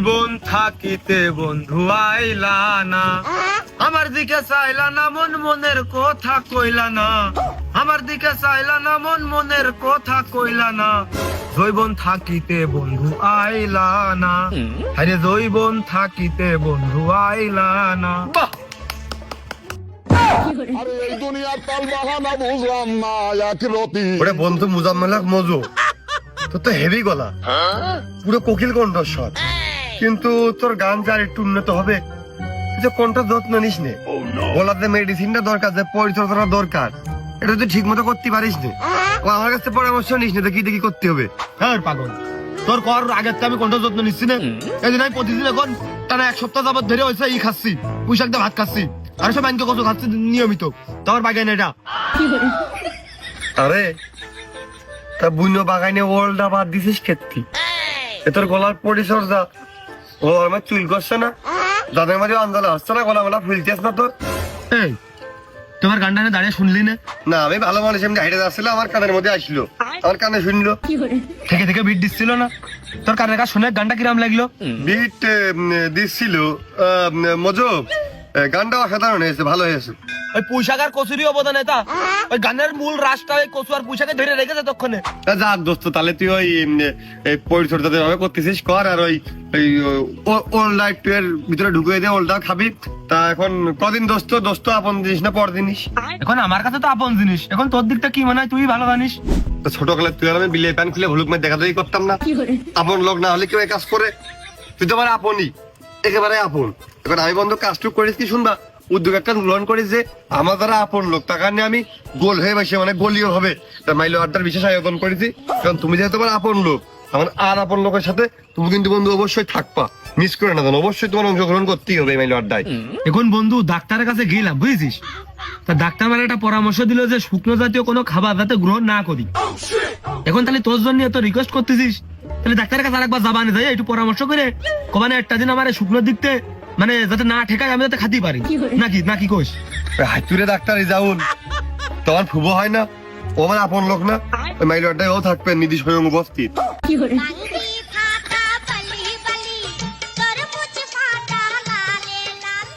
জৈবন থাকিতে বন্ধু আইলা না, আমার দিকে চাইলা না, মন মনের কথা কইলা না, আমার দিকে চাইলা না, মন মনের কথা কইলা না, জৈবন থাকিতে বন্ধু আইলা না, আরে জৈবন থাকিতে বন্ধু আইলা না। বাহ! আরে এই দুনিয়ার তাল বাহানা বুঝলাম না একরতি। ওরে বন্ধু মুজাম্মেল হক মজু, তোর তো হেভি গলা, পুরো কোকিল কণ্ঠস্বর, কিন্তু তোর গান যার একটু উন্নত হবে, তুই তো কণ্ঠ যত্ন নিস নে, গলাতে মেডিসিনটা দরকার, যে পরিচর্যাটা দরকার, এটা তুই ঠিক মতো করতে পারিস নে। ও আমার কাছে পরামর্শ নিস নে, দেখি দেখি করতে হবে। হ্যাঁ পাগল, তোর কর আগের তো আমি কণ্ঠ যত্ন নিচ্ছি না, এই দিন আমি প্রতিদিন এখন টানা 1 সপ্তাহ যাবত ধরে হয়েছে ই খাচ্ছি, পুঁইশাক দিয়ে ভাত খাচ্ছি, আর সব ব্যাংকে কচু খাচ্ছি নিয়মিত, তোমার বাগান এটা। আরে তা বুন্য বাগানে ওলটা বাদ দিছিস ক্ষেত্রে, এ তোর গলার পরিচর্যা, ও আমার চুল করছে না, যাদের মাঝে আন্দোলন আসছে না, গলা গলা ফুলতেস না তোর। এই তোমার গানটা দাঁড়িয়ে শুনলি না? না আমি ভালো মানুষ, এমনি হাইটে যাচ্ছিল, আমার কানের মধ্যে আসলো, আমার কানে শুনলো, থেকে থেকে বিট দিচ্ছিল না, তোর কানের কাছে শুনে গানটা কিরাম লাগলো? বিট দিচ্ছিল মজো, গানটা অসাধারণ হয়েছে, ভালো হয়েছে। ওই পুঁইশাক আর কচুরি অবদান এটা, ওই গানের মূল রাসটা ওই কচু আর পুঁইশাকে ধরে রেখেছে তক্ষণে। যাক দোস্ত, তাহলে তুই ওই পরিচর্যা যেভাবে করতেছিস কর, আর ওই ওল্ডা একটু এর ভিতরে ঢুকিয়ে দিয়ে ওল্ডা খাবি। তা এখন কদিন দোস্ত, দোস্ত আপন জিনিস না পর জিনিস? এখন আমার কাছে তো আপন জিনিস, এখন তোর দিকটা কি মনে হয় তুই ভালো জানিস। ছোটকালে তুই আর আমি বিলে প্যান খুলে হলুক মেয়ে দেখা দেখি করতাম না, আপন লোক না হলে কেউ এই কাজ করে, তুই তো আমার আপনই, একেবারে আপন। এখন আমি বন্ধু কাজটুক করিস কি শুনবা, উদ্যোগ একটা গ্রহণ করিস যে আমার দ্বারা আপন লোক, তার কারণে আমি গোল হয়ে বসে, মানে গোলীয় হবে তার মাইলো আড্ডার বিশেষ আয়োজন করেছি। কারণ তুমি যেহেতু তোমার আপন লোক, আমার আর আপন লোকের সাথে তুমি কিন্তু বন্ধু অবশ্যই থাকবা, মিস করে না, অবশ্যই তোমার অংশগ্রহণ করতেই হবে এই মাইলো আড্ডায়। এখন বন্ধু ডাক্তারের কাছে গেলাম বুঝেছিস, তা ডাক্তার মানে একটা পরামর্শ দিল যে শুকনো জাতীয় কোনো খাবার যাতে গ্রহণ না করি। এখন তাহলে তোর জন্য এত রিকোয়েস্ট করতেছিস, তাহলে ডাক্তারের কাছে আরেকবার যাবানে যাই একটু পরামর্শ করে কবানে একটা দিন আমার শুকনো দিকতে মানে যাতে না ঠেকায়, আমি যাতে খাতে পারি নাকি নাকি কোষ। হাতুরে ডাক্তার যাউন, তোমার ফুবো হয় না, ও আমার আপন লোক না, ওই মাইলো আড্ডায় ও থাকবে নিধি স্বয়ং উপস্থিত।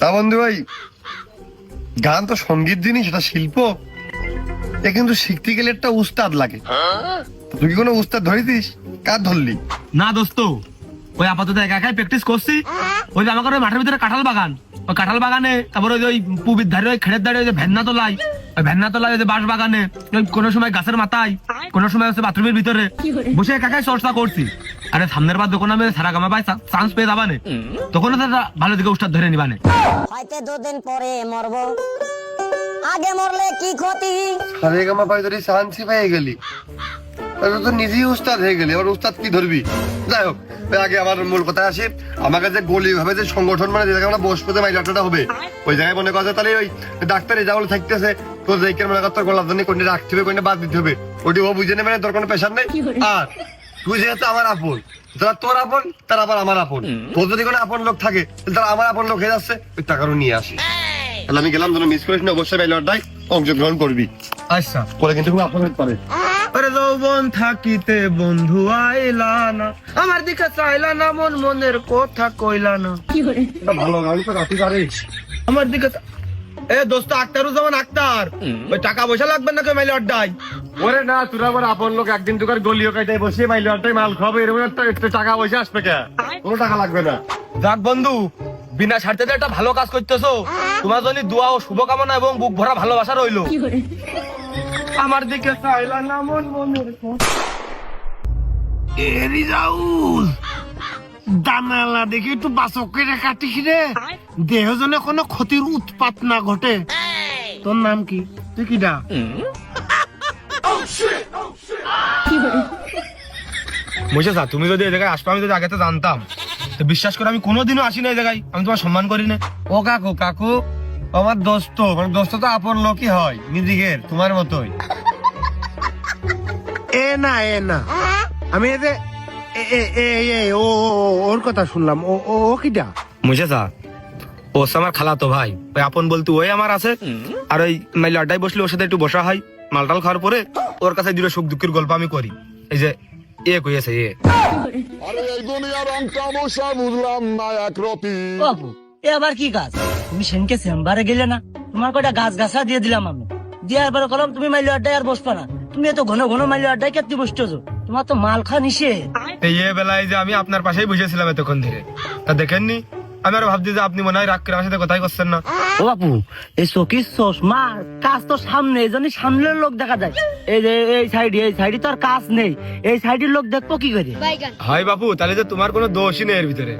তা বন্ধু ভাই, গান তো সঙ্গীত জিনিস, এটা শিল্প, এ কিন্তু শিখতে গেলে একটা উস্তাদ লাগে। তুই কি কোনো উস্তাদ ধরেছিস? কার ধরলি? না দোস্ত, ওই আপাতত একা একাই প্র্যাকটিস করছি। ওই যে আমাকে ওই মাঠের ভিতরে কাঁঠাল বাগান, ওই কাঁঠাল বাগানে, তারপরে ওই পুবির ধারে ওই খেড়ের ধারে ওই যে ভেন্না তোলাই, ওই ভেন্না তোলাই, ওই যে বাঁশ বাগানে, ওই কোনো সময় গাছের মাথায়, কোনো সময় হচ্ছে বাথরুমের ভিতরে বসে একা একাই চর্চা করছি। আরে সামনের বার যখন আমি সারা গামা পাই চান্স পেয়ে যাবানে, তখন ভালো দিকে উস্তাদ ধরে নিবানে। হয়তো 2 দিন পরে মরবো, আগে মরলে কি ক্ষতি। সারে গামা পাই ধরে চান্সই পেয়ে গেলি, তাহলে তো নিজেই উস্তাদ হয়ে গেলি, এবার উস্তাদ কি ধরবি? যাই হোক, আগে আমার মূল কথা আসি, আমাকে যে গলি ভাবে যে সংগঠন, মানে যে জায়গায় আমরা বসবো, যে মাইল আড্ডাটা হবে, ওই জায়গায় মনে কথা, তাহলে ওই ডাক্তার এজাউল থাকতেছে, তোর যেইকের মনে কর তোর গলার জন্য কোনটা রাখতে হবে, কোনটা বাদ দিতে হবে, ওটি ও বুঝে নেবে, তোর কোনো প্রেশার নেই। আর তুই যেহেতু আমার আপন, যারা তোর আপন তারা আবার আমার আপন, তোর যদি কোনো আপন লোক থাকে তারা আমার আপন লোক হয়ে যাচ্ছে, ওই টাকারও নিয়ে আসি। তাহলে আমি গেলাম, যেন মিস করিস না, অবশ্যই মাইল আড্ডায় অংশগ্রহণ করবি। আচ্ছা, পরে কিন্তু খুব আপন হতে পারে। আরে যৌবন থাকিতে বন্ধু আইলা না, আমার দিকে চাইলা না, মন মনের কথা কইলা না, ভালো গান তো গাতি পারিস। আমার দিকে এ দোস্ত আক্তারুজ্জামান আক্তার, ওই টাকা পয়সা লাগবে না কেউ মাইলে আড্ডায়? ওরে না, তোরা আবার আপন লোক, একদিন তোর গলিও কাটাই বসে মাইল আড্ডায় মাল খাবে, এরকম একটা টাকা পয়সা আসবে কে? কোনো টাকা লাগবে না। যাক বন্ধু, বিনা স্বার্থে একটা ভালো কাজ করতেছো, তোমার জন্য দোয়া ও শুভকামনা এবং বুক ভরা ভালোবাসা রইলো। আমার দিকে চাইলা না, মন মনের দানালা দেখি একটু বাচক করে কাটিস রে, দেহ জনে কোনো ক্ষতির উৎপাত না ঘটে। তোর নাম কি? তুই কি ডা? মুশেসা, তুমি যদি এই জায়গায় আসবে, আমি যদি আগে তো জানতাম, তো বিশ্বাস করে আমি কোনোদিনও আসি না এই জায়গায়, আমি তোমার সম্মান করি না। ও কাকু, কাকু আমার দোস্ত, মানে দোস্ত তো আপন লোকই হয়, নিজের তোমার মতোই। এ না আমি এই যে ওর কথা শুনলাম, ও কিটা? মুশেসা, ও আমার খালা তো ভাই, ওই আপন বলতে ওই আমার আছে। আর ওই মাইল আড্ডায় বসলে ওর সাথে একটু বসা হয়, মালটাল খাওয়ার পরে ওর কাছে দুটো সুখ দুঃখের গল্প আমি করি। এই যে এ কইছে এ আরে এই দুনিয়ার রং তামাশা বুঝলাম না একরতি। বাবু এ আবার কি কাজ? তুমি সেনকে চেম্বারে গেলে না? তোমার কয়টা গাছ গাছা দিয়ে দিলাম আমি, দেওয়ার পরে কলম তুমি মাইলে আড্ডায় আর বসবা না। তুমি এত ঘন ঘন মাইলে আড্ডায় কেটে বসতেছো, তোমার তো মাল খা নিষে। এই বেলায় যে আমি আপনার পাশেই বসেছিলাম এতক্ষণ ধরে, তা দেখেননি? আমি আর ভাবছি যে আপনি মনে হয় রাগ করে আমার সাথে কথাই করছেন না। ও বাপু এই চকির চশমা কাজ তো সামনে, এই জন্য সামনের লোক দেখা যায়। এই যে এই সাইডে তো আর কাজ নেই, এই সাইডের লোক দেখবো কি করে? হাই বাপু, তাহলে যে তোমার কোনো দোষই নেই এর ভিতরে।